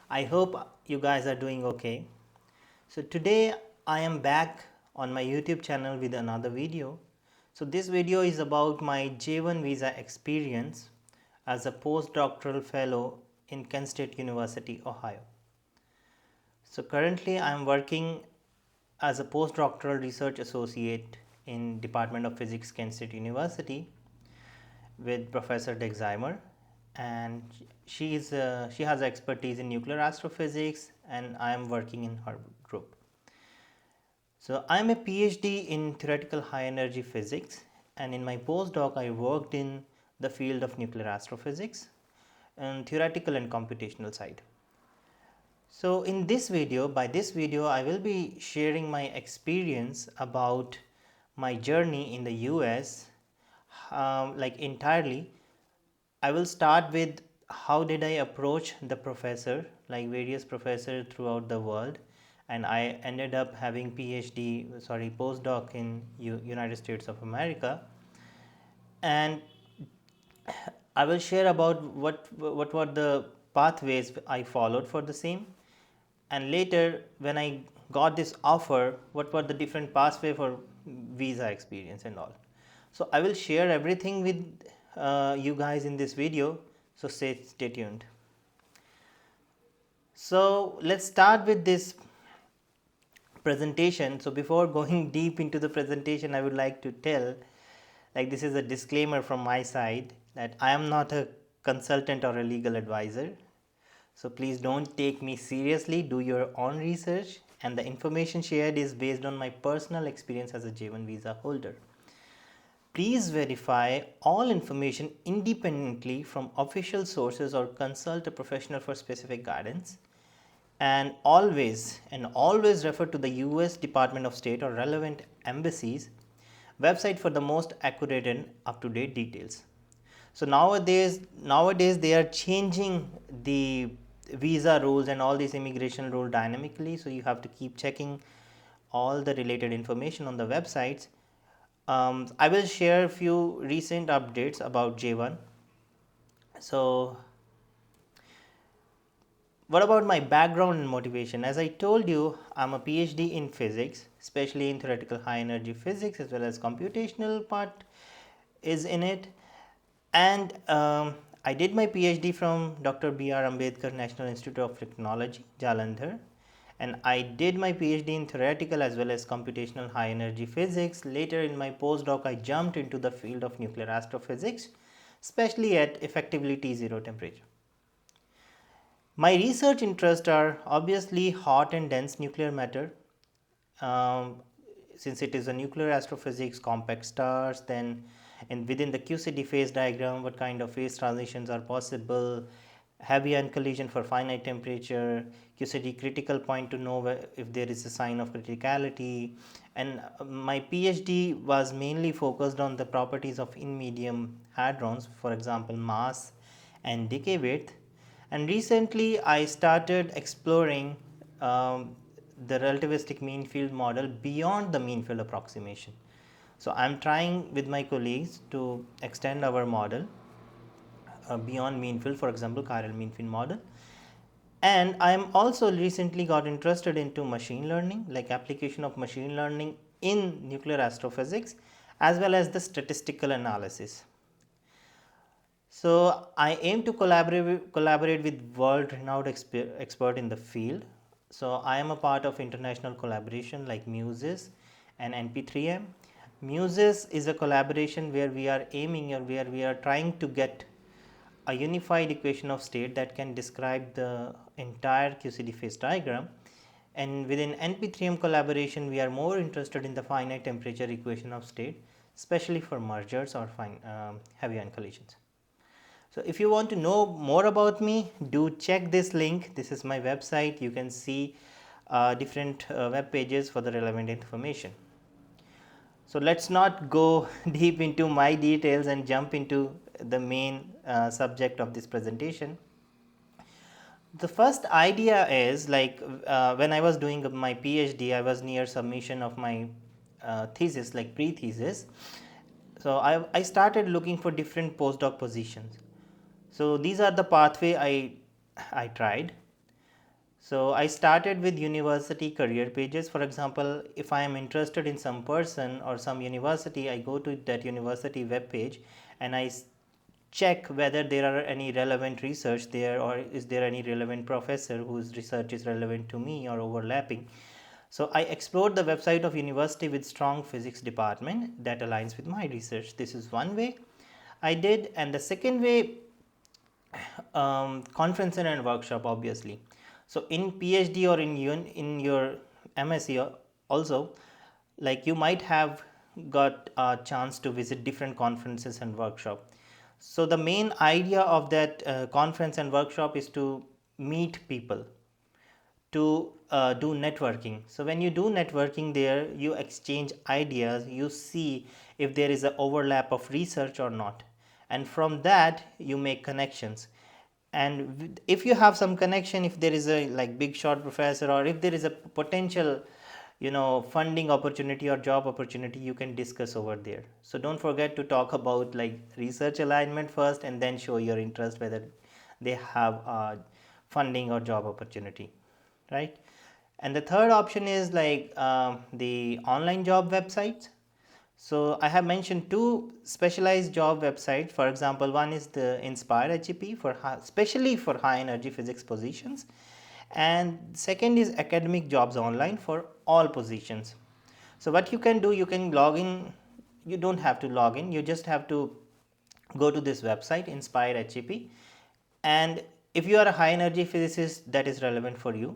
I hope you guys are doing okay. So today I am back on my YouTube channel with another video. So this video is about my J1 visa experience as a postdoctoral fellow in Kent State University, Ohio. So currently I am working as a postdoctoral research associate in Department of Physics, Kent State University with Professor Dexheimer, and she has expertise in nuclear astrophysics, and I am working in her group. So I am a PhD in theoretical high energy physics, and in my postdoc I worked in the field of nuclear astrophysics and theoretical and computational side. So in this video, I will be sharing my experience about my journey in the US, like entirely. I will start with how did I approach the professor, like various professors throughout the world, and I ended up having postdoc in United States of America, and I will share about what were the pathways I followed for the same, and later when I got this offer, what were the different pathway for visa experience and all. So I will share everything with you guys in this video, so stay tuned. So let's start with this presentation. So before going deep into the presentation, I would like to tell, like, this is a disclaimer from my side that I am not a consultant or a legal advisor. So please don't take me seriously, do your own research, and the information shared is based on my personal experience as a J1 visa holder. Please verify all information independently from official sources or consult a professional for specific guidance. And always refer to the US Department of State or relevant embassies website for the most accurate and up-to-date details. So nowadays they are changing the visa rules and all these immigration rule dynamically, so you have to keep checking all the related information on the websites. I will share a few recent updates about J1. So what about my background and motivation? As I told you, I'm a PhD in physics, especially in theoretical high energy physics, as well as computational part is in it. And I did my PhD from Dr. B.R. Ambedkar National Institute of Technology, Jalandhar. And I did my PhD in theoretical as well as computational high energy physics. Later in my postdoc, I jumped into the field of nuclear astrophysics, especially at effectively T0 temperature. My research interests are obviously hot and dense nuclear matter. Since it is a nuclear astrophysics, compact stars, then and within the QCD phase diagram, what kind of phase transitions are possible, heavy ion collision for finite temperature, QCD critical point to know if there is a sign of criticality. And my PhD was mainly focused on the properties of in medium hadrons, for example mass and decay width. And recently I started exploring the relativistic mean field model beyond the mean field approximation. So I am trying with my colleagues to extend our model beyond mean field, for example chiral mean field model. And I am also recently got interested into machine learning, like application of machine learning in nuclear astrophysics as well as the statistical analysis. So I aim to collaborate with world renowned expert in the field. So I am a part of international collaboration like MUSES and NP3M. MUSES is a collaboration where we are aiming or where we are trying to get a unified equation of state that can describe the entire QCD phase diagram. And within NP3M collaboration, we are more interested in the finite temperature equation of state, especially for mergers or heavy ion collisions. So if you want to know more about me, do check this link. This is my website. You can see different web pages for the relevant information. So let's not go deep into my details and jump into the main subject of this presentation. The first idea is like when I was doing my PhD, I was near submission of my thesis, like pre-thesis. So I started looking for different postdoc positions. So these are the pathway I tried. So I started with university career pages. For example, if I am interested in some person or some university, I go to that university web page and check whether there are any relevant research there, or is there any relevant professor whose research is relevant to me or overlapping. So I explored the website of university with strong physics department that aligns with my research. This is one way I did. And the second way, conference and workshop, obviously. So in PhD or in your MSc also, like you might have got a chance to visit different conferences and workshop. So the main idea of that conference and workshop is to meet people, to do networking. So when you do networking there, you exchange ideas, you see if there is an overlap of research or not, and from that you make connections. And if you have some connection, if there is a like big shot professor, or if there is a potential funding opportunity or job opportunity, you can discuss over there. So don't forget to talk about like research alignment first, and then show your interest whether they have funding or job opportunity, right? And the third option is like the online job websites. So I have mentioned two specialized job websites. For example, one is the Inspire HEP for especially for high energy physics positions, and second is Academic Jobs Online for all positions. So what you can do, you can log in. You don't have to log in. You just have to go to this website, Inspire HEP, and if you are a high energy physicist, that is relevant for you,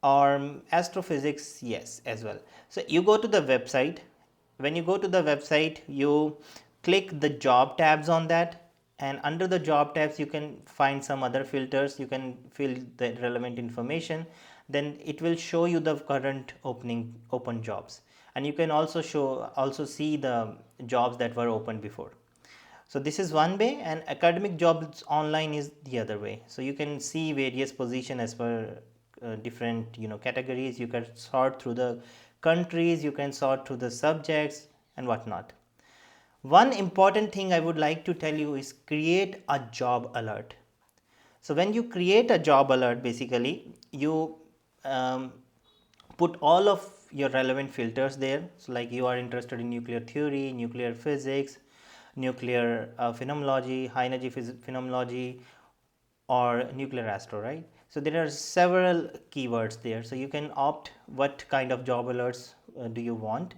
or astrophysics, yes, as well. So you go to the website. When you go to the website, you click the job tabs on that, and under the job tabs you can find some other filters. You can fill the relevant information, then it will show you the current open jobs, and you can also see the jobs that were open before. So this is one way, and Academic Jobs Online is the other way. So you can see various position as per different categories. You can sort through the countries, you can sort through the subjects and whatnot. One important thing I would like to tell you is create a job alert. So when you create a job alert, basically you put all of your relevant filters there. So like you are interested in nuclear theory, nuclear physics, nuclear phenomenology, high energy phenomenology, or nuclear astro, right? So there are several keywords there. So you can opt what kind of job alerts do you want.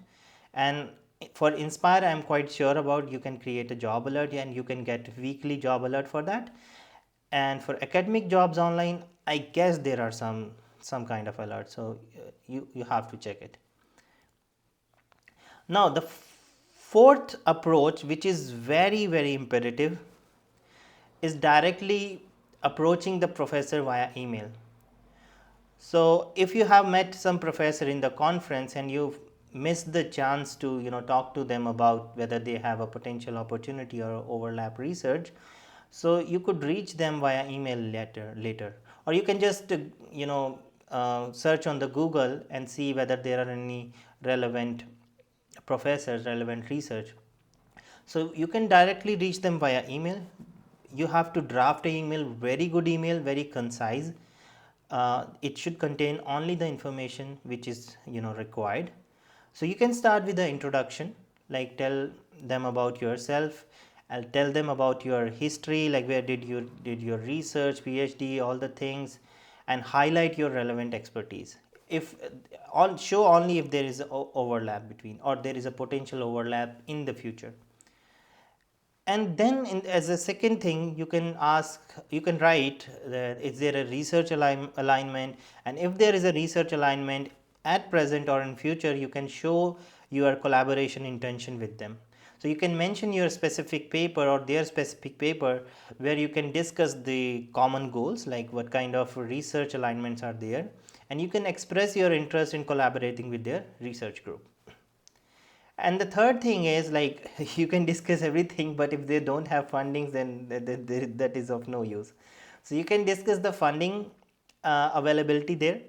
And for Inspire, I am quite sure about, you can create a job alert and you can get weekly job alert for that. And for Academic Jobs Online, I guess there are some kind of alert, so you have to check it. Now the fourth approach, which is very imperative, is directly approaching the professor via email. So if you have met some professor in the conference and you've missed the chance to talk to them about whether they have a potential opportunity or overlap research, so you could reach them via email later, or you can just search on the Google and see whether there are any relevant professors, relevant research. So you can directly reach them via email. You have to draft an email, very good email, very concise. It should contain only the information which is required. So you can start with the introduction, like tell them about yourself. I'll tell them about your history, like where did you did your research, PhD, all the things, and highlight your relevant expertise. If show only if there is overlap between, or there is a potential overlap in the future. And then as a second thing, you can write that is there a research alignment, and if there is a research alignment at present or in future, you can show your collaboration intention with them. So you can mention your specific paper or their specific paper, where you can discuss the common goals, like what kind of research alignments are there, and you can express your interest in collaborating with their research group. And the third thing is, like, you can discuss everything, but if they don't have fundings, then that is of no use. So you can discuss the funding availability there.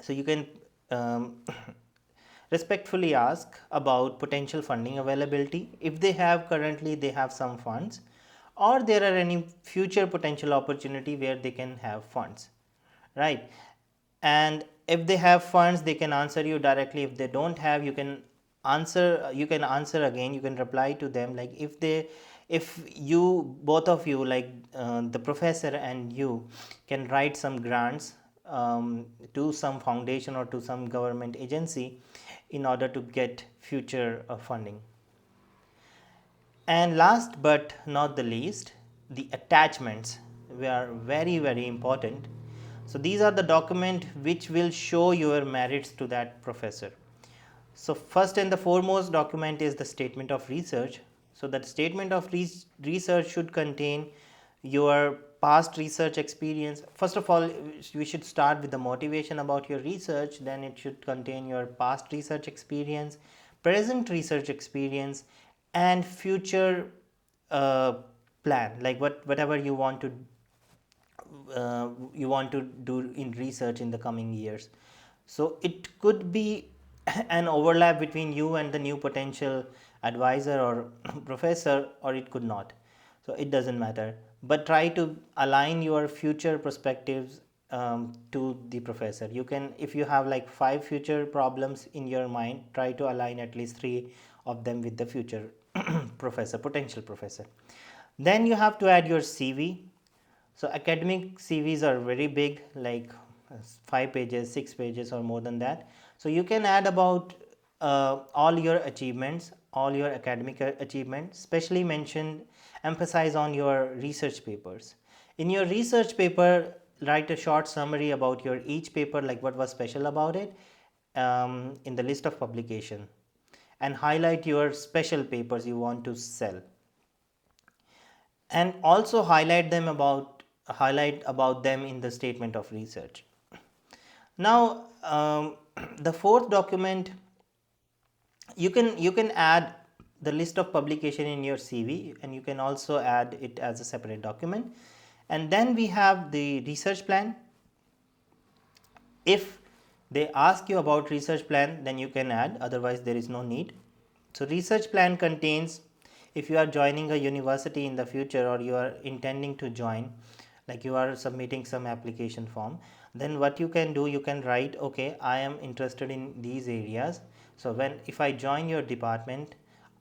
So you can respectfully ask about potential funding availability, if they have currently they have some funds, or there are any future potential opportunity where they can have funds. right? And if they have funds, they can answer you directly. If they don't have, you can answer again, you can reply to them. Like if you, both of you, like the professor and you, can write some grants to some foundation or to some government agency in order to get future funding. And last but not the least, the attachments were very important. So these are the document which will show your merits to that professor. So first and the foremost document is the statement of research. So that statement of research should contain your past research experience. First of all, we should start with the motivation about your research. Then it should contain your past research experience, present research experience, and future uh, plan, like whatever you want to do in research in the coming years. So it could be an overlap between you and the new potential advisor or professor, or it could not. So it doesn't matter, but try to align your future perspectives to the professor. You can, if you have like 5 future problems in your mind, try to align at least 3 of them with the future professor, potential professor. Then you have to add your CV. So academic CVs are very big, like 5 pages, 6 pages, or more than that. So you can add about all your achievements, all your academic achievements, especially emphasize on your research papers. In your research paper, write a short summary about your each paper, like what was special about it, in the list of publication, and highlight your special papers you want to sell, and also highlight about them in the statement of research. Now the fourth document, you can add the list of publication in your CV, and you can also add it as a separate document. And then we have the research plan. If they ask you about research plan, then you can add, otherwise there is no need. So research plan contains, if you are joining a university in the future, or you are intending to join, like you are submitting some application form, then what you can do, you can write, okay, I am interested in these areas. So if I join your department,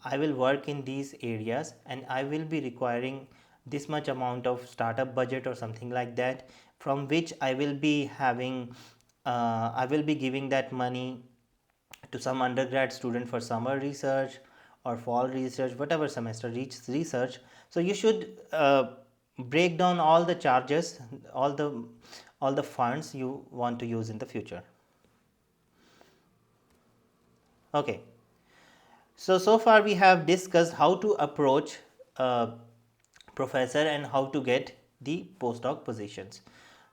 I will work in these areas, and I will be requiring this much amount of startup budget or something like that, from which I will be giving that money to some undergrad student for summer research or fall research, whatever semester research. So you should break down all the charges, all the funds you want to use in the future. Okay, so far we have discussed how to approach a professor and how to get the postdoc positions.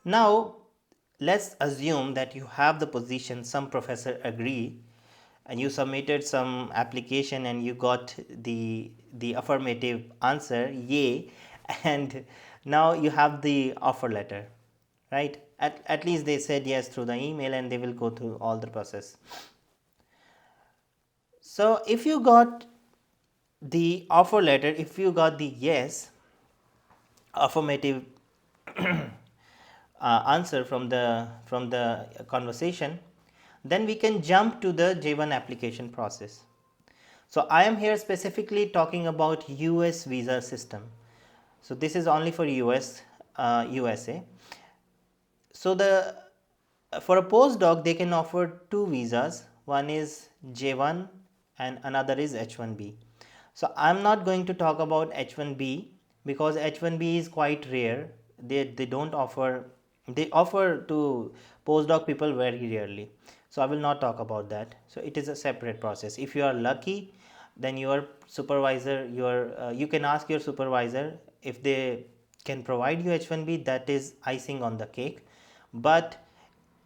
Now let's assume that you have the position, some professor agree, and you submitted some application and you got the affirmative answer, yay, and now you have the offer letter, right? At least they said yes through the email, and they will go through all the process. So if you got the offer letter, if you got the yes affirmative answer from the conversation, then we can jump to the J1 application process. So I am here specifically talking about US visa system. So this is only for USA. So for a postdoc, they can offer 2 visas. One is J1 and another is H1B. So I'm not going to talk about H1B, because H1B is quite rare. They don't offer, they offer to postdoc people very rarely. So I will not talk about that. So it is a separate process. If you are lucky, then your supervisor, you can ask your supervisor if they can provide you H1B. That is icing on the cake. But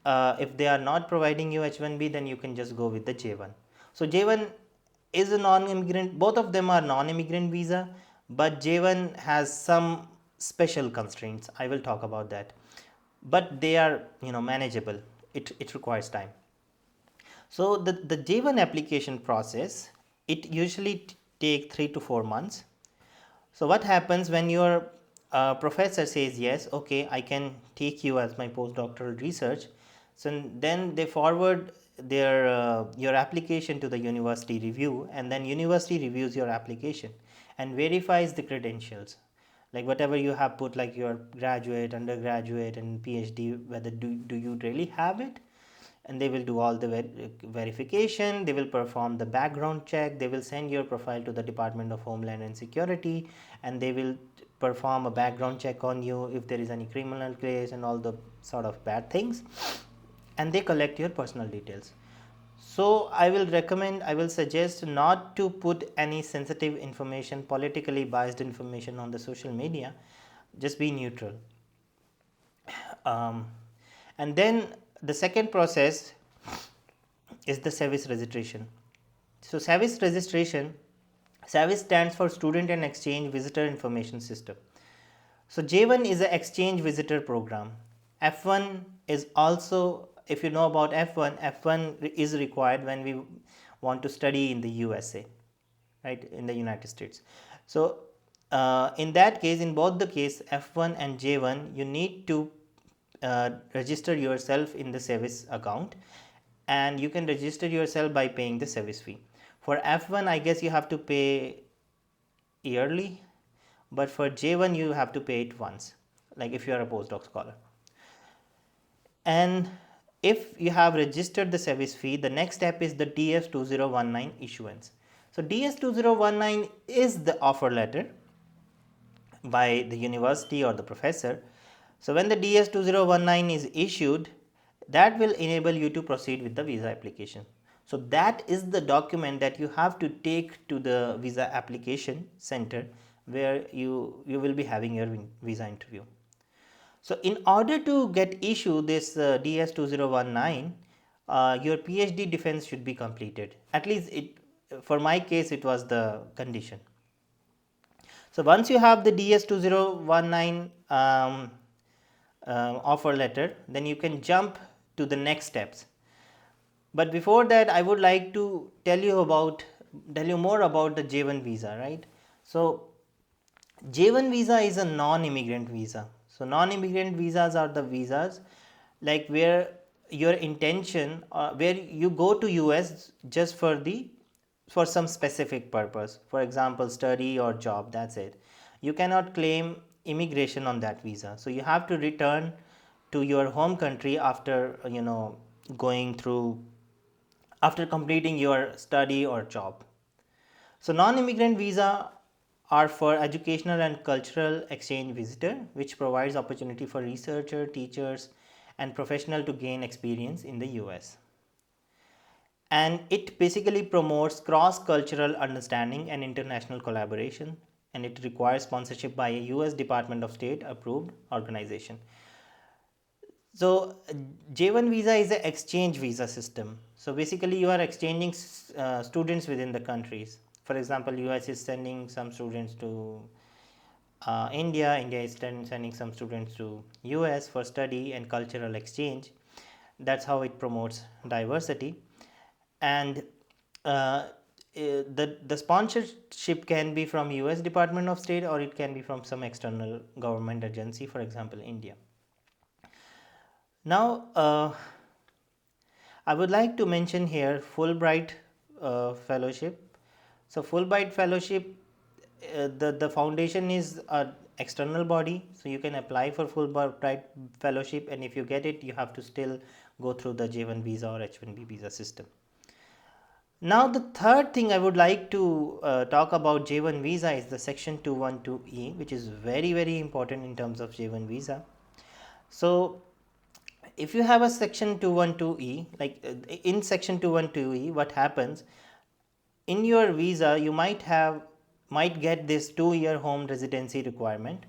if they are not providing you H1B, then you can just go with the J1. So J1 is a non-immigrant, both of them are non-immigrant visa, but J1 has some special constraints. I will talk about that, but they are manageable. It requires time. So the J1 application process, it usually take 3 to 4 months. So what happens when your professor says yes, okay, I can take you as my postdoctoral research. So then they forward their your application to the university review, and then university reviews your application and verifies the credentials, like whatever you have put, like your graduate, undergraduate, and PhD, whether do you really have it. And they will do all the verification, they will perform the background check, they will send your profile to the Department of Homeland and Security, and they will perform a background check on you if there is any criminal case and all the sort of bad things, and they collect your personal details. So I will recommend, I will suggest not to put any sensitive information, politically biased information on the social media. Just be neutral. um, and then the second process is the service registration. So service registration, service stands for Student and Exchange Visitor Information System. So J1 is an exchange visitor program. F1 is also, if you know about F1, F1 is required when we want to study in the USA, right, in the United States. So in that case, in both the case F1 and J1, you need to register yourself in the service account, and you can register yourself by paying the service fee. For F1, I guess you have to pay yearly, but for J1 you have to pay it once, like if you are a postdoc scholar. And if you have registered the service fee, the next step is the DS2019 issuance. So DS2019 is the offer letter by the university or the professor. So when the DS2019 is issued, that will enable you to proceed with the visa application. So that is the document that you have to take to the visa application center where you will be having your visa interview. So in order to get issued this DS2019, your PhD defense should be completed. At least for my case, it was the condition. So once you have the DS2019 offer letter, then you can jump to the next steps. But before that, I would like to tell you more about the J1 visa, right? So J1 visa is a non-immigrant visa. So non-immigrant visas are the visas like where your intention, where you go to US just for some specific purpose, for example study or job, that's it. You cannot claim immigration on that visa, so you have to return to your home country after going through, after completing your study or job. So non-immigrant visa are for educational and cultural exchange visitor, which provides opportunity for researcher, teachers, and professional to gain experience in the US. And it basically promotes cross-cultural understanding and international collaboration, and it requires sponsorship by a US Department of State approved organization. So J1 visa is an exchange visa system. So basically you are exchanging students within the countries. For example, US is sending some students to India is sending some students to US for study and cultural exchange. That's how it promotes diversity. And the sponsorship can be from US Department of State, or it can be from some external government agency, for example India. Now I would like to mention here Fulbright fellowship. So Fulbright fellowship, the foundation is an external body, so you can apply for Fulbright fellowship, and if you get it, you have to still go through the J1 visa or H1B visa system. Now the third thing I would like to talk about J1 visa is the section 212E, which is very important in terms of J1 visa. So if you have a section 212E, like in section 212E, what happens in your visa, you might get this 2-year home residency requirement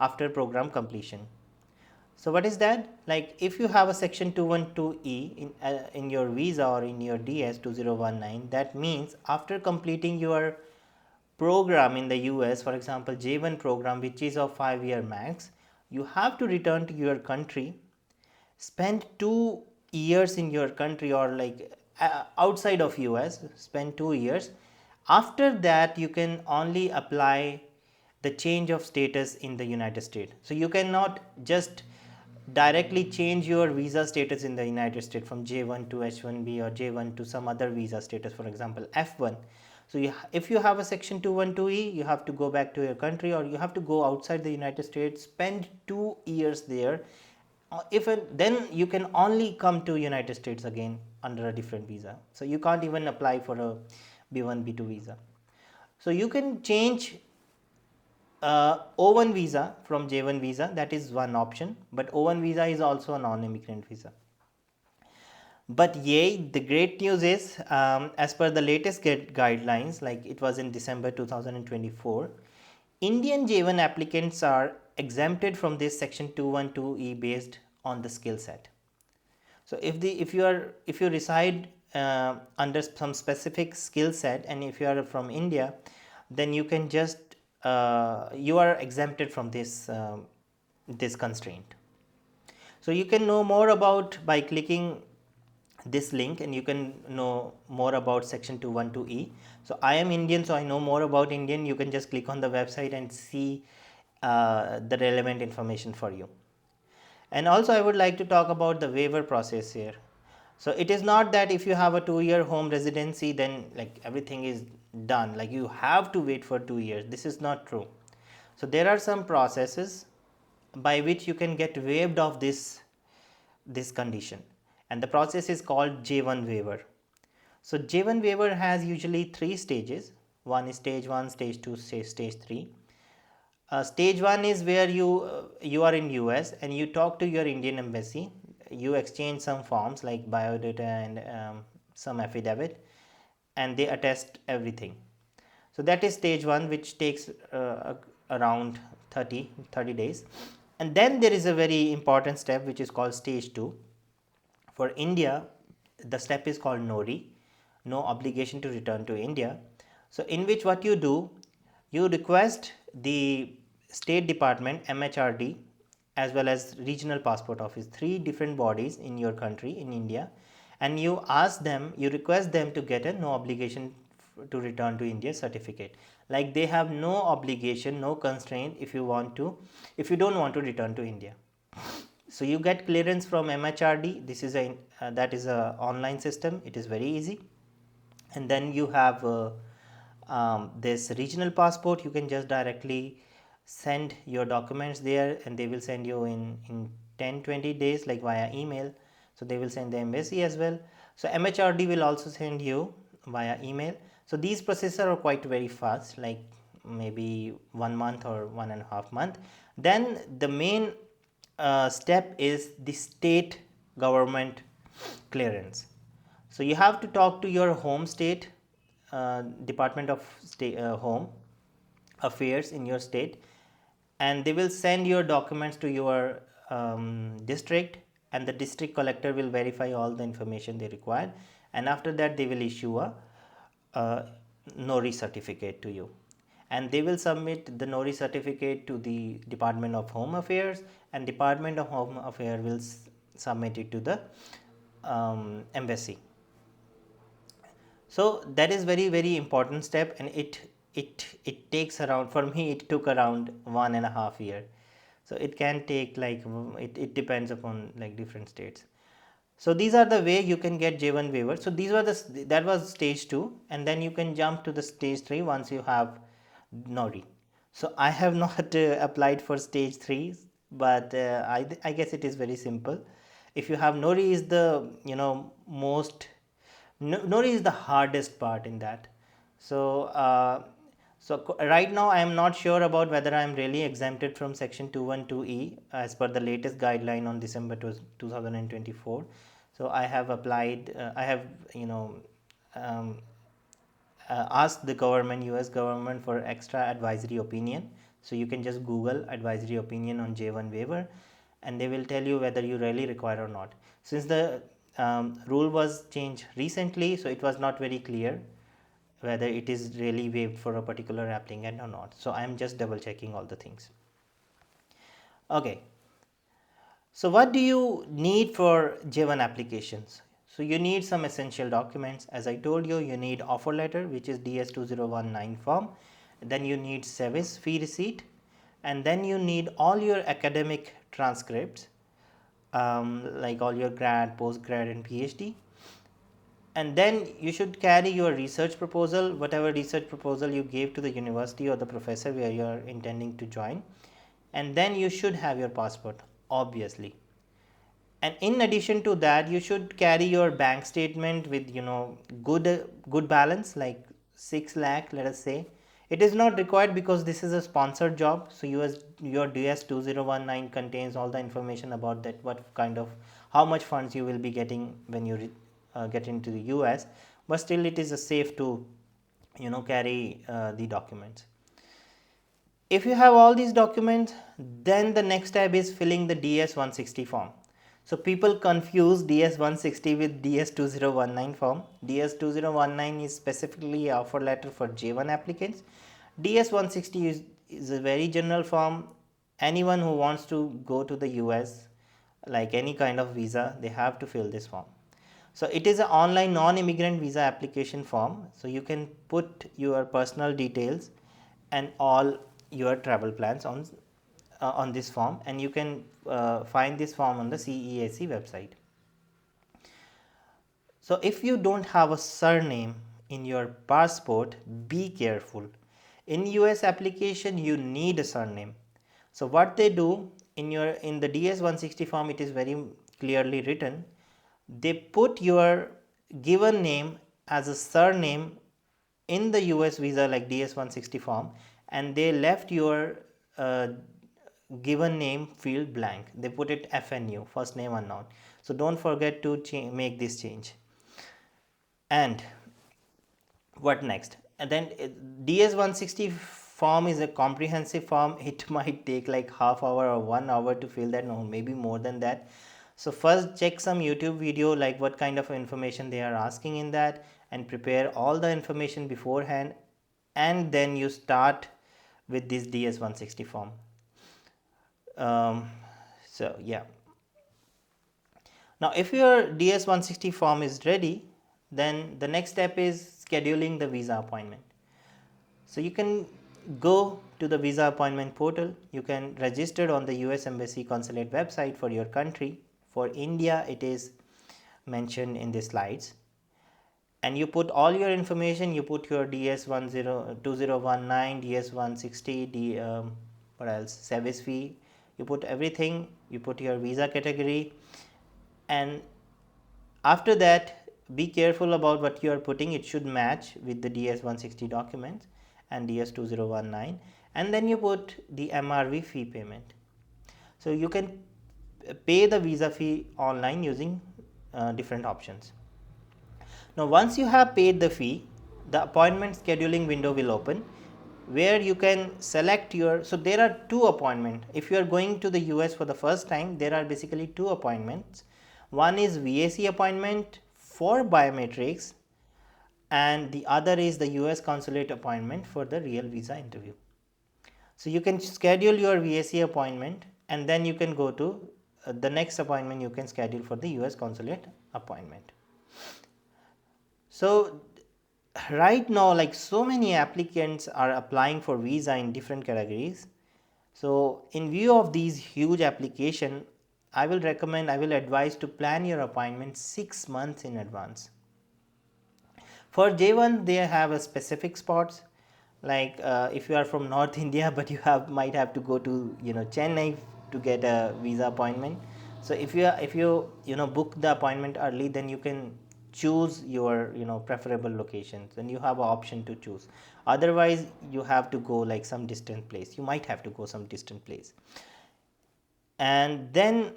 after program completion. So what is that? Like if you have a section 212E in your visa or in your DS 2019, that means after completing your program in the US, for example J1 program, which is of 5-year max, you have to return to your country, spend 2 years in your country, or like outside of US, spend 2 years. After that you can only apply the change of status in the United States. So you cannot just directly change your visa status in the United States from J1 to H1B or J1 to some other visa status, for example F1. So if you have a section 212E, you have to go back to your country, or you have to go outside the United States, spend 2 years there. Then you can only come to United States again under a different visa. So you can't even apply for a B1 B2 visa. So you can change O1 visa from J1 visa, that is one option, but O1 visa is also a non-immigrant visa. But yay, the great news is, as per the latest guidelines, like it was in December 2024, Indian J1 applicants are exempted from this section 212E based on the skill set. So if you reside under some specific skill set, and if you are from India, then you can just you are exempted from this this constraint. So you can know more about by clicking this link, and you can know more about section 212E. So I am Indian, so I know more about Indian. You can just click on the website and see the relevant information for you. And also I would like to talk about the waiver process here. So it is not that if you have a 2-year home residency, then like everything is done, like you have to wait for 2 years. This is not true. So there are some processes by which you can get waived of this condition, and the process is called J1 waiver. So J1 waiver has usually 3 stages. One is stage 1, stage 2, stage 3. Stage 1 is where you are in US and you talk to your Indian embassy. You exchange some forms like biodata and some affidavit, and they attest everything. So that is stage 1, which takes around 30 days. And then there is a very important step which is called stage 2. For India, the step is called NORI, no obligation to return to India. So in which what you do, you request the State Department, MHRD, as well as Regional Passport Office, 3 different bodies in your country, in India, and you request them to get a no obligation to return to India certificate. Like they have no obligation, no constraint if you don't want to return to India. So you get clearance from MHRD. This is that is a online system. It is very easy. And then you have this regional passport. You can just directly send your documents there, and they will send you in 10-20 days, like via email. So they will send the embassy as well. So MHRD will also send you via email. So these processes are quite very fast, like maybe 1 month or 1.5 months. Then the main step is the state government clearance. So you have to talk to your home state, Department of Home Affairs in your state, and they will send your documents to your district, and the district collector will verify all the information they require, and after that they will issue a NORI certificate to you, and they will submit the NORI certificate to the Department of Home Affairs, and Department of Home Affairs will submit it to the embassy. So that is very important step, and it takes around, for me it took around 1.5 years. So it can take like it depends upon like different states. So these are the way you can get J1 waiver. So that was stage 2, and then you can jump to the stage 3 once you have NORI. So I have not applied for stage 3, but I guess it is very simple. If you have NORI, is the NORI is the hardest part in that. So so right now I am not sure about whether I am really exempted from section 212E as per the latest guideline on December 2024. So I have applied, I have asked the government, US government, for extra advisory opinion. So you can just Google advisory opinion on J1 waiver, and they will tell you whether you really require or not. Since the rule was changed recently, so it was not very clear whether it is really waived for a particular applicant or not. So I am just double checking all the things. Okay. So what do you need for J1 applications? So you need some essential documents. As I told you, you need offer letter, which is DS2019 form. then you need service fee receipt, and then you need all your academic transcripts, like all your grad, postgrad and PhD. And then you should carry your research proposal, whatever research proposal you gave to the university or the professor where you are intending to join. And then you should have your passport, obviously. And in addition to that, you should carry your bank statement with good balance, like 6 lakh, let us say. It is not required because this is a sponsored job, so your DS 2019 contains all the information about that, what kind of, how much funds you will be getting when you get into the US, but still it is safe to carry the documents. If you have all these documents, then the next step is filling the DS 160 form. So people confuse DS 160 with DS 2019 form. DS 2019 is specifically an offer letter for J1 applicants. DS 160 is a very general form. Anyone who wants to go to the US, like any kind of visa, they have to fill this form. So it is an online non-immigrant visa application form. So you can put your personal details and all your travel plans on this form, and you can find this form on the CEAC website. So if you don't have a surname in your passport, be careful. In US application, you need a surname. So what they do in the DS 160 form, it is very clearly written. They put your given name as a surname in the US visa, like DS 160 form, and they left your given name field blank. They put it FNU, first name unknown. So don't forget to make this change. And what next? And then DS 160 form is a comprehensive form. It might take like half hour or 1 hour to fill that, no, maybe more than that. So first check some YouTube video, like what kind of information they are asking in that, and prepare all the information beforehand, and then you start with this DS 160 form. So yeah, now if your DS 160 form is ready, then the next step is scheduling the visa appointment. So you can go to the visa appointment portal. You can register on the US Embassy Consulate website for your country. For India, it is mentioned in the slides, and you put all your information. You put your DS 2019, DS 160, what else, service fee. You put everything. You put your visa category, and after that, be careful about what you are putting. It should match with the DS 160 documents and DS 2019, and then you put the MRV fee payment. So you can pay the visa fee online using different options. Now once you have paid the fee, the appointment scheduling window will open, where you can select your, so there are two appointments. If you are going to the US for the first time, there are basically two appointments. One is VAC appointment for biometrics, and the other is the US consulate appointment for the real visa interview. So you can schedule your VAC appointment, and then you can go to the next appointment you can schedule for the US consulate appointment. So right now, like, so many applicants are applying for visa in different categories. So in view of these huge application, I will advise to plan your appointment 6 months in advance. For J1, they have a specific spots, like if you are from North India, but you might have to go to Chennai to get a visa appointment. So if you book the appointment early, then you can choose your preferable locations, and you have an option to choose. Otherwise, you have to go like some distant place. You might have to go some distant place. And then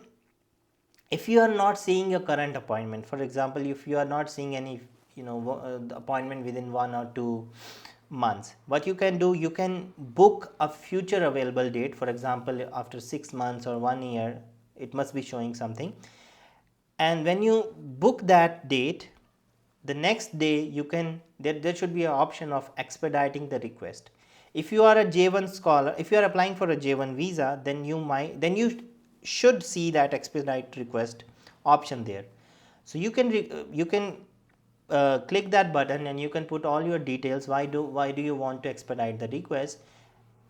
if you are not seeing your current appointment, for example, if you are not seeing any appointment within 1 or 2 months, what you can do, you can book a future available date. For example, after 6 months or 1 year, it must be showing something. And when you book that date, the next day you can, there should be an option of expediting the request. If you are a J1 scholar, if you are applying for a J1 visa, then you should see that expedite request option there. So you can click that button and you can put all your details. Why do you want to expedite the request,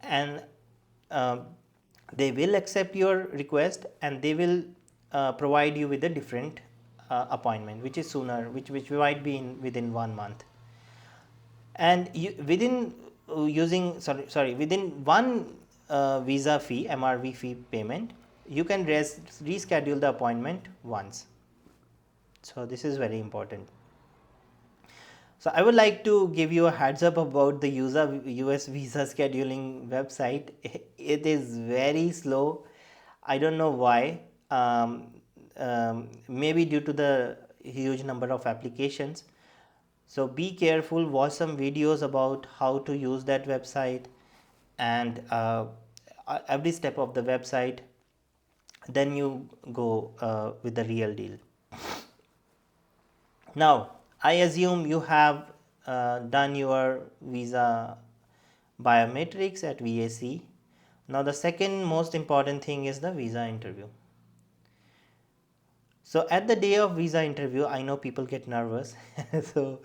and uh, they will accept your request, and they will provide you with a different appointment, which is sooner, which might be within 1 month. And you, within using within one visa fee, MRV fee payment, you can reschedule the appointment once. So this is very important. So I would like to give you a heads up about the US visa scheduling website. It is very slow. I don't know why. Maybe due to the huge number of applications. So be careful. Watch some videos about how to use that website, and every step of the website. Then you go with the real deal. Now, I assume you have done your visa biometrics at VAC. Now, the second most important thing is the visa interview. So, at the day of visa interview, I know people get nervous. So,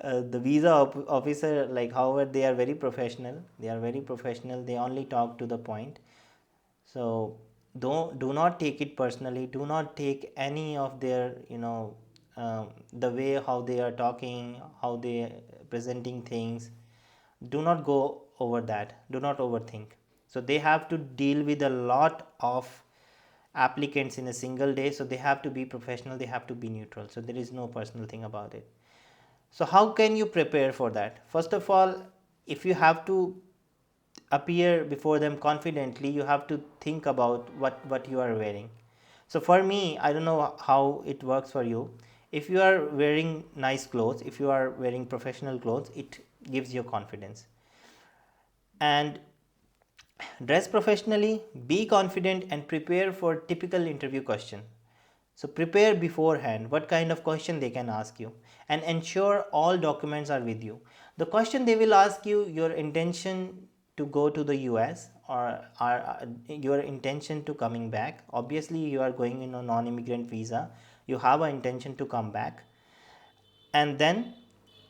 the visa officer, like, however, they are very professional. They are very professional. They only talk to the point. So, do not take it personally. Do not take any of their, the way how they are talking, how they presenting things. Do not go over that. Do not overthink. So they have to deal with a lot of applicants in a single day, so they have to be professional, they have to be neutral, so there is no personal thing about it. So how can you prepare for that? First of all, if you have to appear before them confidently, you have to think about what you are wearing. So for me, I don't know how it works for you. If you are wearing nice clothes, if you are wearing professional clothes, it gives you confidence. And dress professionally, be confident, and prepare for typical interview question. So prepare beforehand what kind of question they can ask you, and ensure all documents are with you. The question they will ask you, your intention to go to the US, or your intention to coming back. Obviously you are going in a non-immigrant visa, you have an intention to come back. And then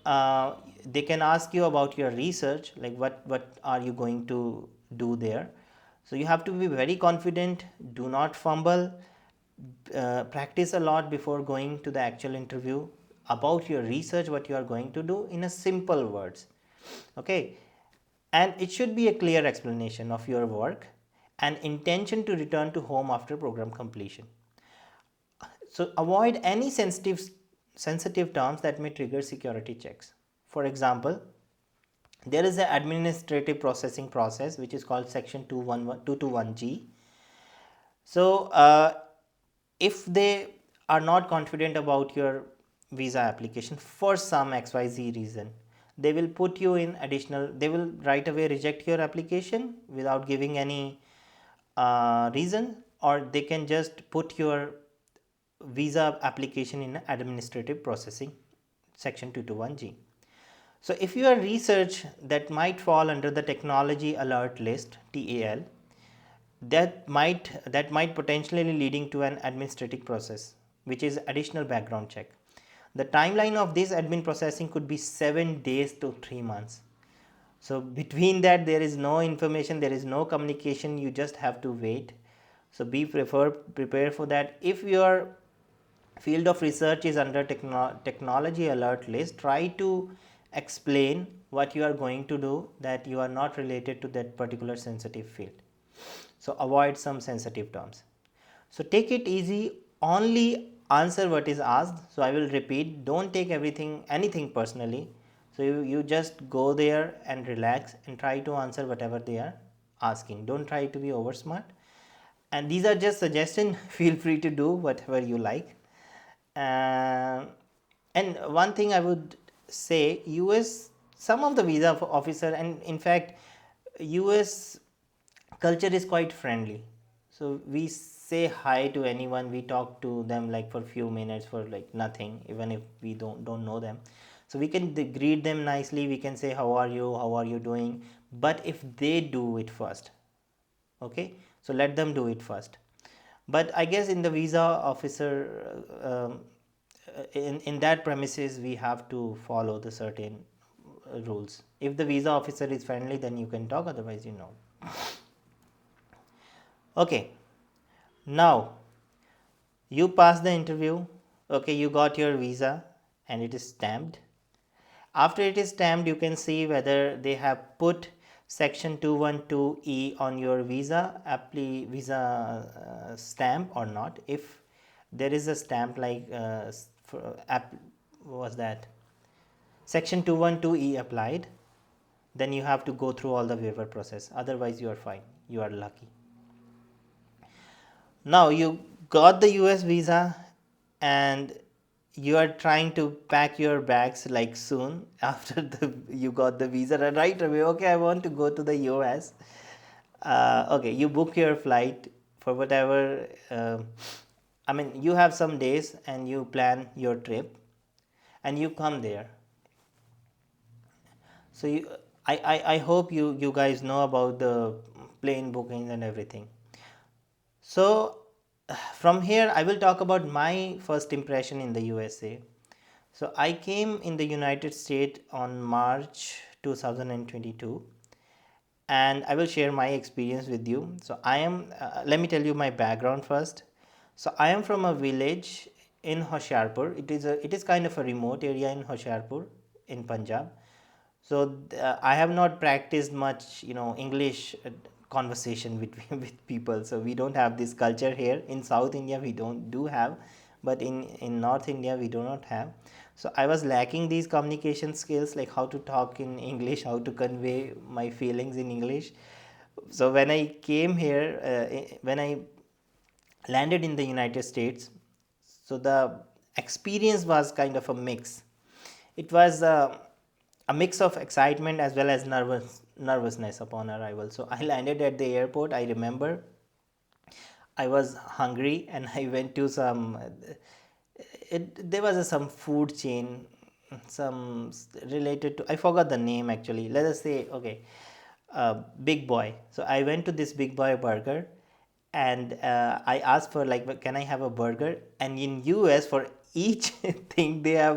they can ask you about your research, like what are you going to do there. So you have to be very confident, do not fumble, practice a lot before going to the actual interview about your research, what you are going to do in a simple words. Okay, and it should be a clear explanation of your work and intention to return to home after program completion. So avoid any sensitive terms that may trigger security checks. For example, there is an administrative processing process which is called section 221G. So if they are not confident about your visa application for some XYZ reason, they will put you in additional, they will right away reject your application without giving any reason, or they can just put your visa application in administrative processing section 221G. So if you are research that might fall under the technology alert list, TAL, that might potentially leading to an administrative process, which is additional background check. The timeline of this admin processing could be 7 days to 3 months. So between that there is no information, there is no communication, you just have to wait. So be prepared for that. If your field of research is under technology alert list, try to explain what you are going to do, that you are not related to that particular sensitive field. So avoid some sensitive terms. So take it easy, only answer what is asked. So I will repeat, don't take anything personally. So you just go there and relax and try to answer whatever they are asking. Don't try to be over smart. And these are just suggestions. Feel free to do whatever you like. And one thing I would say, US, some of the visa officer, and in fact US culture is quite friendly. So we say hi to anyone, we talk to them like for few minutes for like nothing, even if we don't know them. So we can greet them nicely, we can say how are you doing. But if they do it first, okay, so let them do it first. But I guess in the visa officer in that premises we have to follow the certain rules. If the visa officer is friendly, then you can talk, otherwise you know. Okay, now you pass the interview. Okay, you got your visa and it is stamped. After it is stamped, you can see whether they have put section 212E on your visa stamp or not. If there is a stamp like was that section 212E applied, then you have to go through all the waiver process, otherwise you are fine, you are lucky. Now you got the US visa and you are trying to pack your bags like soon after you got the visa right away. Okay, I want to go to the US. Okay, you book your flight for whatever. I mean, you have some days and you plan your trip, and you come there. So I hope you guys know about the plane bookings and everything. So from here I will talk about my first impression in the USA. So I came in the United States on March 2022, and I will share my experience with you. So I am let me tell you my background first. So I am from a village in Hoshiarpur. It is kind of a remote area in Hoshiarpur in Punjab. So I have not practiced much, English conversation with with people. So we don't have this culture here in South India. We don't do have, but in North India we do not have. So I was lacking these communication skills, like how to talk in English, how to convey my feelings in English. So when I came here, when I landed in the United States, so the experience was kind of a mix. It was a mix of excitement as well as nervousness upon arrival. So I landed at the airport. I remember I was hungry and I went to some. There was some food chain, some related to. I forgot the name actually. Let us say okay, Big Boy. So I went to this Big Boy burger, and I asked for like, can I have a burger? And in US for each thing they have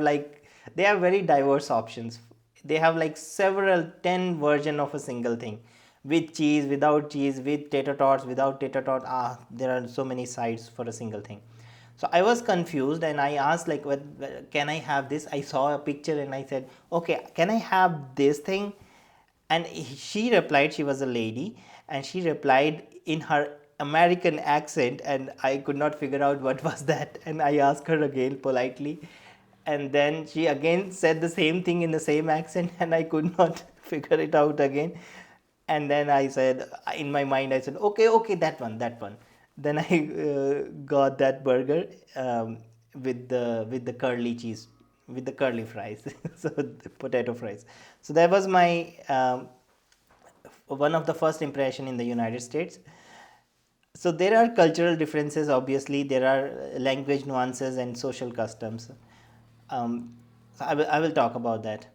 very diverse options. They have like several 10 version of a single thing, with cheese, without cheese, with tater tots, without tater tot. There are so many sides for a single thing. So I was confused and I asked like, can I have this? I saw a picture and I said, okay, can I have this thing? And she replied, she was a lady, and she replied in her American accent, and I could not figure out what was that. And I asked her again politely, and then she again said the same thing in the same accent, and I could not figure it out again. And then I said, in my mind, I said, okay, okay, that one. Then I got that burger with the curly cheese, with the curly fries, so the potato fries. So that was my one of the first impression in the United States. So there are cultural differences. Obviously, there are language nuances and social customs. So I will talk about that.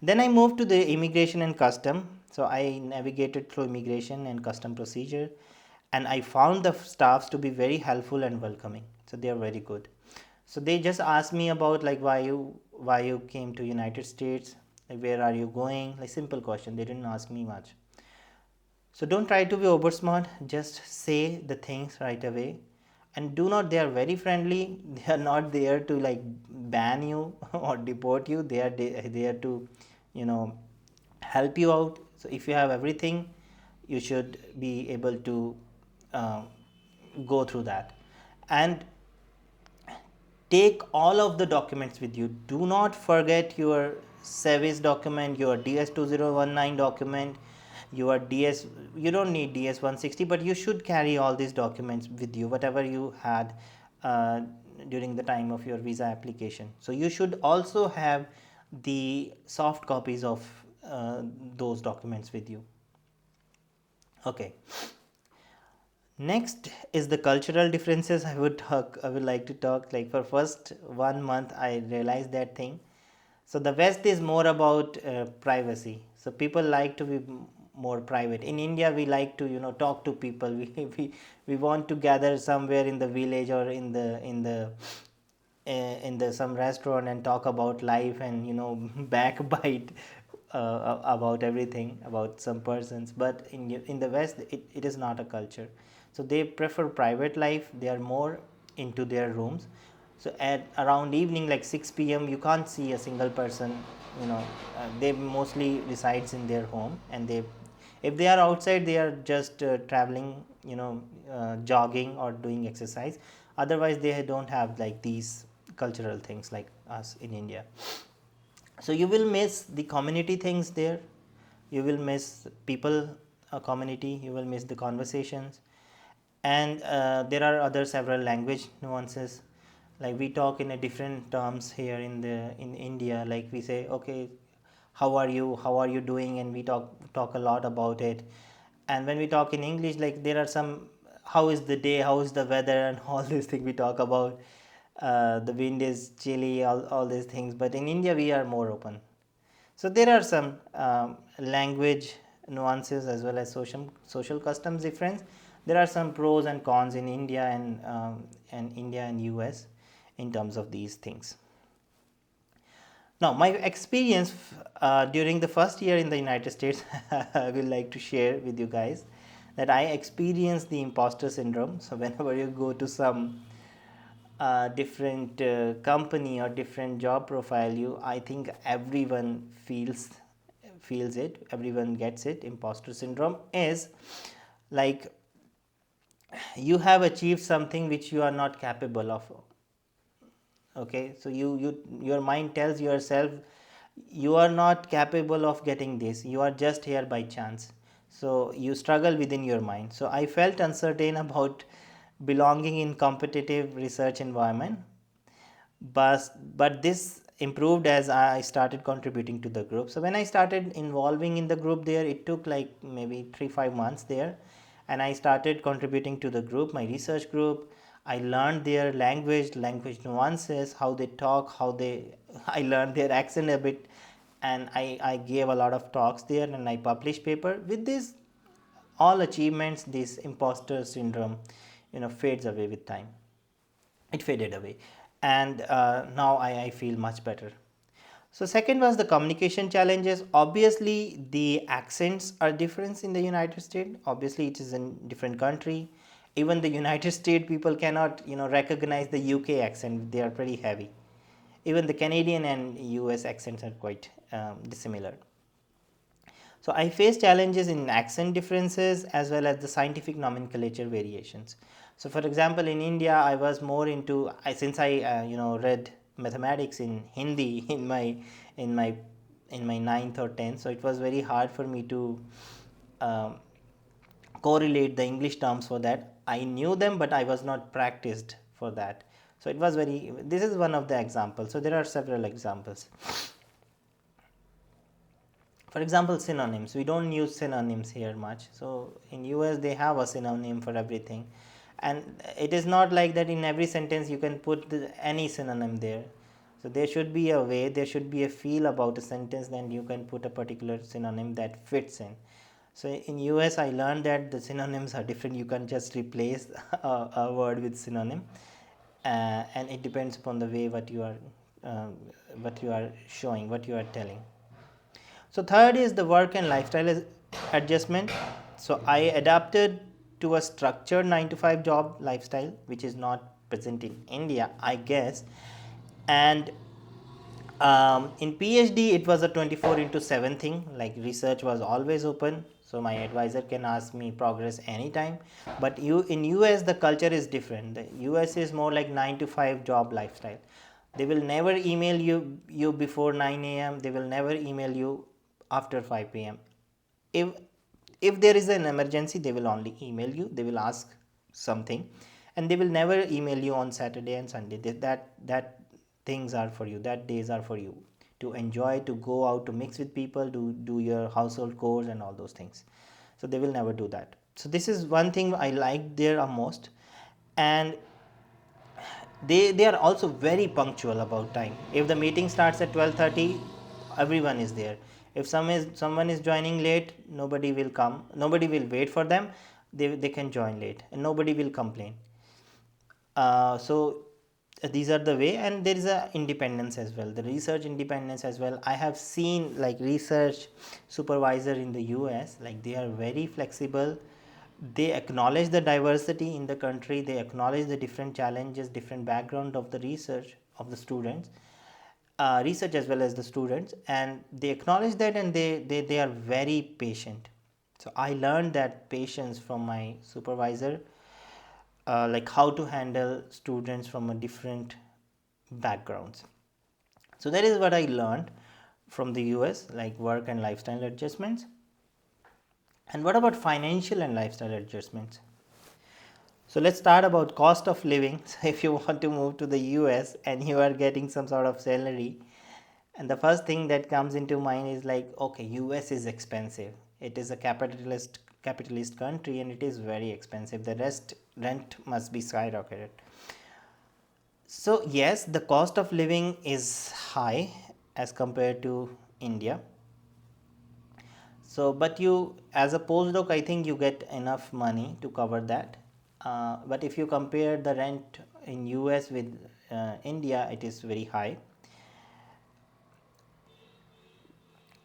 Then I moved to the immigration and custom. So I navigated through immigration and custom procedure, and I found the staffs to be very helpful and welcoming. So they are very good. So they just asked me about like why you came to United States, like where are you going, like simple question. They didn't ask me much. So don't try to be over smart, just say the things right away. And do not, they are very friendly. They are not there to like ban you or deport you. They are there to, help you out. So if you have everything, you should be able to uh, go through that. And take all of the documents with you. Do not forget your service document, your DS2019 document, your DS. You don't need DS160, but you should carry all these documents with you, whatever you had uh, during the time of your visa application. So you should also have the soft copies of those documents with you. Okay. Next is the cultural differences. I would like to talk like for first 1 month I realized that thing. So the West is more about privacy. So people like to be more private. In India we like to talk to people. We want to gather somewhere in the village or in the some restaurant and talk about life and backbite about everything about some persons. But in the West, it is not a culture. So they prefer private life. They are more into their rooms. So at around evening like 6 p.m. you can't see a single person. They mostly resides in their home, and they, if they are outside, they are just traveling, jogging or doing exercise. Otherwise they don't have like these cultural things like us in India. So you will miss the community things there, you will miss people, community, you will miss the conversations. And there are other several language nuances, like we talk in a different terms here in India. Like we say, okay, how are you doing, and we talk a lot about it. And when we talk in English, like there are some, how is the day, how is the weather, and all these things we talk about. The wind is chilly, all these things. But in India we are more open. So there are some language nuances as well as social customs difference. There are some pros and cons in India and India and US in terms of these things. Now, my experience during the first year in the United States, I will like to share with you guys that I experienced the imposter syndrome. So whenever you go to some different company or different job profile, I think everyone feels it, everyone gets it. Imposter syndrome is like you have achieved something which you are not capable of. Okay, so your mind tells yourself you are not capable of getting this, you are just here by chance. So you struggle within your mind. So I felt uncertain about belonging in competitive research environment. But this improved as I started contributing to the group. So when I started involving in the group there, it took like maybe 3-5 months there, and I started contributing to the group, my research group. I learned their language nuances, how they talk, how they I learned their accent a bit, and I gave a lot of talks there, and I published paper. With this all achievements, this imposter syndrome fades away with time. It faded away, and now I feel much better. So second was the communication challenges. Obviously the accents are different in the United States. Obviously it is in different country. Even the United States people cannot recognize the UK accent, they are pretty heavy. Even the Canadian and US accents are quite dissimilar. So I face challenges in accent differences as well as the scientific nomenclature variations. So for example, in India, I was more into, since I read mathematics in Hindi in my in my ninth or 10th, so it was very hard for me to um, correlate the English terms for that. I knew them, but I was not practiced for that. So it was very. This is one of the examples. So there are several examples. For example, synonyms, we don't use synonyms here much. So in US they have a synonym for everything, and it is not like that in every sentence you can put any synonym there. So there should be a way, there should be a feel about a sentence, then you can put a particular synonym that fits in. So in US I learned that the synonyms are different. You can just replace a word with synonym, and it depends upon the way what you are showing, what you are telling. So third is the work and lifestyle adjustment. So I adapted to a structured 9 to 5 job lifestyle, which is not present in India, I guess. And in PhD, it was a 24/7 thing. Like research was always open, so my advisor can ask me progress anytime. But in US, the culture is different. The US is more like 9 to 5 job lifestyle. They will never email you before 9 a.m. They will never email you after 5 p.m. if if there is an emergency, they will only email you, they will ask something, and they will never email you on Saturday and Sunday. That things are for you, that days are for you to enjoy, to go out, to mix with people, to do your household chores and all those things. So they will never do that. So this is one thing I like there most. And they are also very punctual about time. If the meeting starts at 12:30, everyone is there. If someone is joining late, nobody will come, nobody will wait for them. They can join late and nobody will complain. So these are the way, and there is a independence as well, the research independence as well. I have seen like research supervisor in the US, like they are very flexible. They acknowledge the diversity in the country, they acknowledge the different challenges, different background of the research of the students, research as well as the students, and they acknowledge that, and they are very patient. So I learned that patience from my supervisor, like how to handle students from a different backgrounds. So that is what I learned from the US, like work and lifestyle adjustments. And what about financial and lifestyle adjustments? So let's start about cost of living. So if you want to move to the US and you are getting some sort of salary, and the first thing that comes into mind is like, okay, US is expensive. It is a capitalist country, and it is very expensive. The rent must be skyrocketed. So yes, the cost of living is high as compared to India. So, but you, as a postdoc, I think you get enough money to cover that. But if you compare the rent in US with India, it is very high.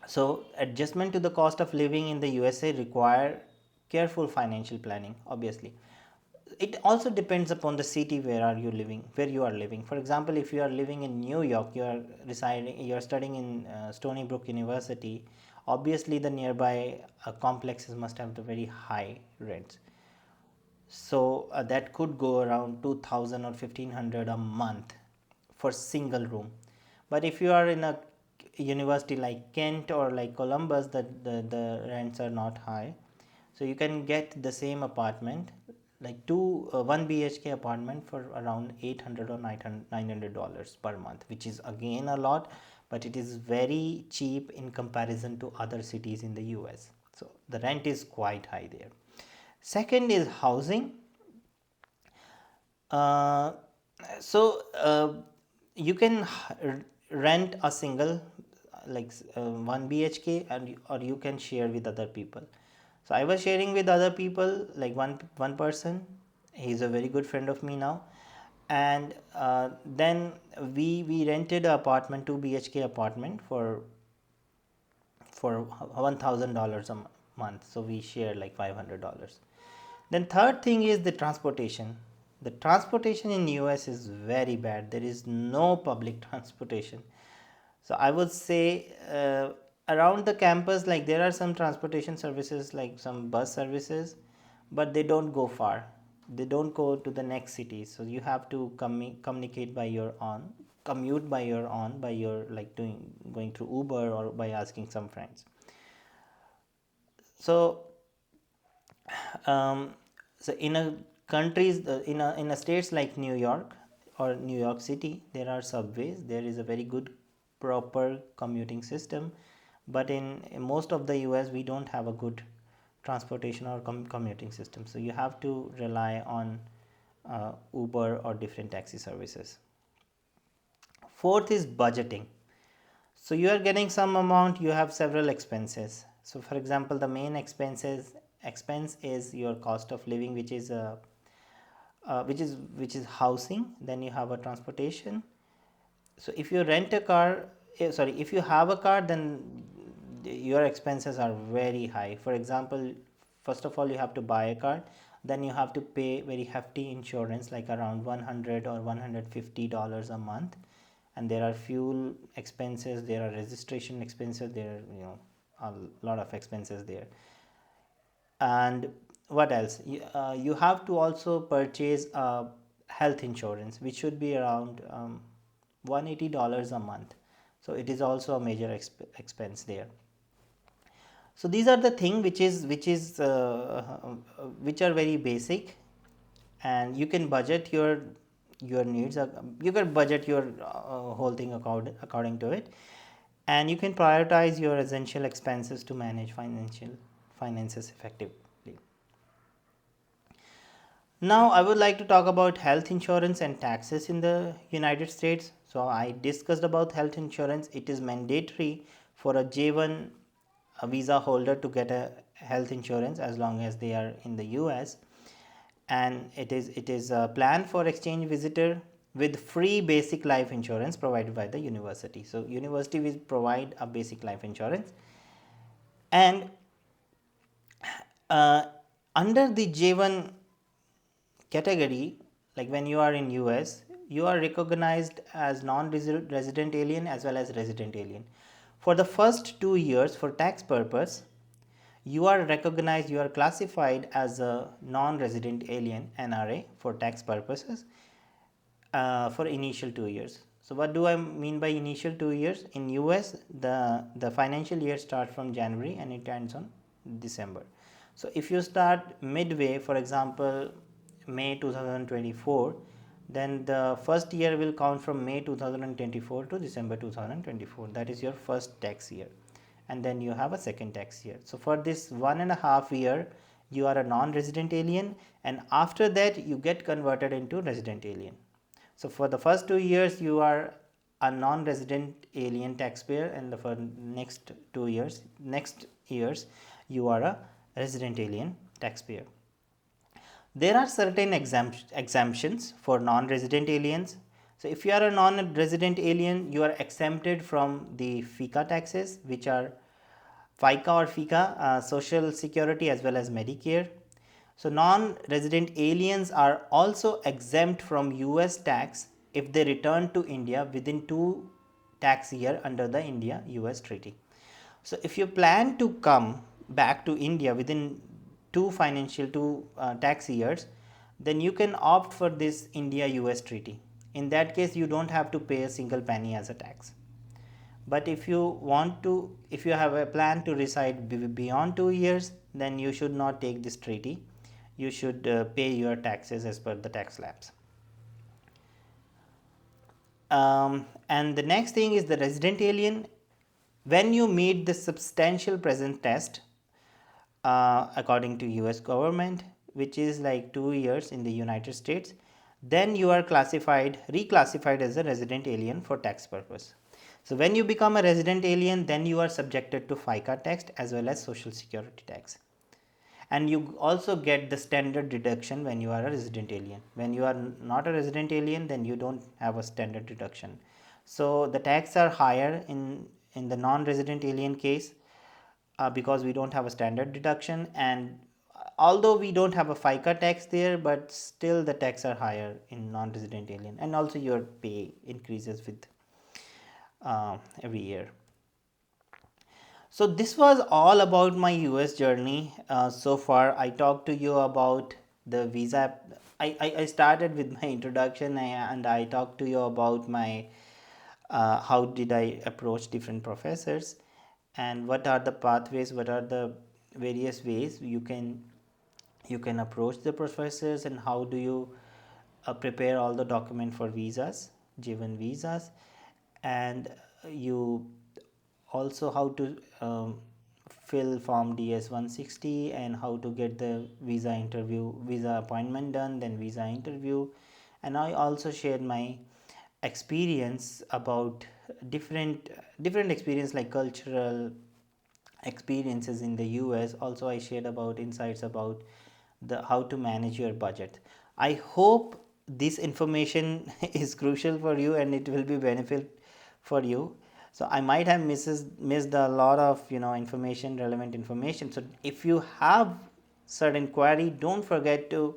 So, adjustment to the cost of living in the USA require careful financial planning. Obviously, it also depends upon the city where you are living. For example, if you are living in New York, you are studying in Stony Brook University. Obviously, the nearby complexes must have the very high rents. So that could go around 2000 or 1500 a month for single room. But if you are in a university like Kent or like Columbus, the rents are not high. So you can get the same apartment, like 1 BHK apartment for around 800 or $900 per month, which is again a lot, but it is very cheap in comparison to other cities in the US. So the rent is quite high there. Second is housing. Uh, so you can rent a single, like 1 BHK, and or you can share with other people. So I was sharing with other people, like one person. He's a very good friend of me now, and then we rented an apartment, 2 BHK apartment for $1,000 a month. So we share like $500. Then third thing is the transportation. The transportation in US is very bad. There is no public transportation. So I would say around the campus, like there are some transportation services, like some bus services, but they don't go far. They don't go to the next city. So you have to communicate by your own, commute by your own, by your like going through Uber or by asking some friends. So um, so in a countries in a states like New York or New York City, there are subways. There is a very good proper commuting system, but in most of the US we don't have a good transportation or commuting system. So you have to rely on Uber or different taxi services. Fourth is budgeting. So you are getting some amount, you have several expenses. So for example, the main expense is your cost of living, which is housing. Then you have a transportation. So if you rent a car, if you have a car, then your expenses are very high. For example, first of all you have to buy a car, then you have to pay very hefty insurance, like around 100 or $150 a month, and there are fuel expenses, there are registration expenses, there are a lot of expenses there. And what else, you have to also purchase health insurance, which should be around $180 a month. So it is also a major expense there. So these are the thing which are very basic, and you can budget your needs. You can budget your whole thing according to it, and you can prioritize your essential expenses to manage finances effectively. Now I would like to talk about health insurance and taxes in the United States. So I discussed about health insurance. It is mandatory for a J1 visa holder to get a health insurance as long as they are in the US, and it is a plan for exchange visitor. with free basic life insurance provided by the university. So university will provide a basic life insurance, and uh, under the J1 category, like when you are in US, you are recognized as non-resident alien as well as resident alien. For the first 2 years, for tax purpose, you are recognized, you are classified as a non-resident alien NRA for tax purposes for initial 2 years. So what do I mean by initial 2 years? In US, the financial year starts from January and it ends on December. So if you start midway, for example, May 2024, then the first year will count from May 2024 to December 2024. That is your first tax year, and then you have a second tax year. So for this 1.5 year, you are a non-resident alien, and after that you get converted into resident alien. So for the first 2 years you are a non-resident alien taxpayer, and for next 2 years, next years, you are a resident alien taxpayer. There are certain exemptions for non-resident aliens. So if you are a non-resident alien, you are exempted from the FICA taxes, which are FICA or FICA, Social Security as well as Medicare. So non-resident aliens are also exempt from US tax if they return to India within 2 tax year under the India-US treaty. So if you plan to come back to India within 2 tax years, then you can opt for this India-US treaty. In that case, you don't have to pay a single penny as a tax. But if you have a plan to reside beyond 2 years, then you should not take this treaty. You should pay your taxes as per the tax slabs. And the next thing is the resident alien. When you meet the substantial presence test, according to US government, which is like 2 years in the United States, then you are reclassified as a resident alien for tax purpose. So when you become a resident alien, then you are subjected to FICA tax as well as Social Security tax. And you also get the standard deduction when you are a resident alien. When you are not a resident alien, then you don't have a standard deduction. So the tax are higher in the non-resident alien case because we don't have a standard deduction, and although we don't have a FICA tax there, but still the tax are higher in non-resident alien, and also your pay increases with every year. So this was all about my US journey. So far I talked to you about the visa. I started with my introduction, and I talked to you about my how did I approach different professors, and what are the pathways, what are the various ways you can approach the professors, and how do you prepare all the document for visas, J1 visas, and you also how to fill form DS 160, and how to get the visa appointment done, then visa interview. And I also shared my experience about different experience, like cultural experiences in the US. Also I shared about insights about how to manage your budget. I hope this information is crucial for you and it will be benefit for you. So I might have missed a lot of relevant information. So if you have certain query, don't forget to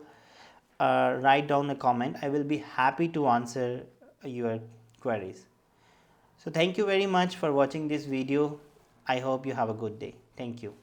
write down a comment. I will be happy to answer your queries. So thank you very much for watching this video. I hope you have a good day. Thank you.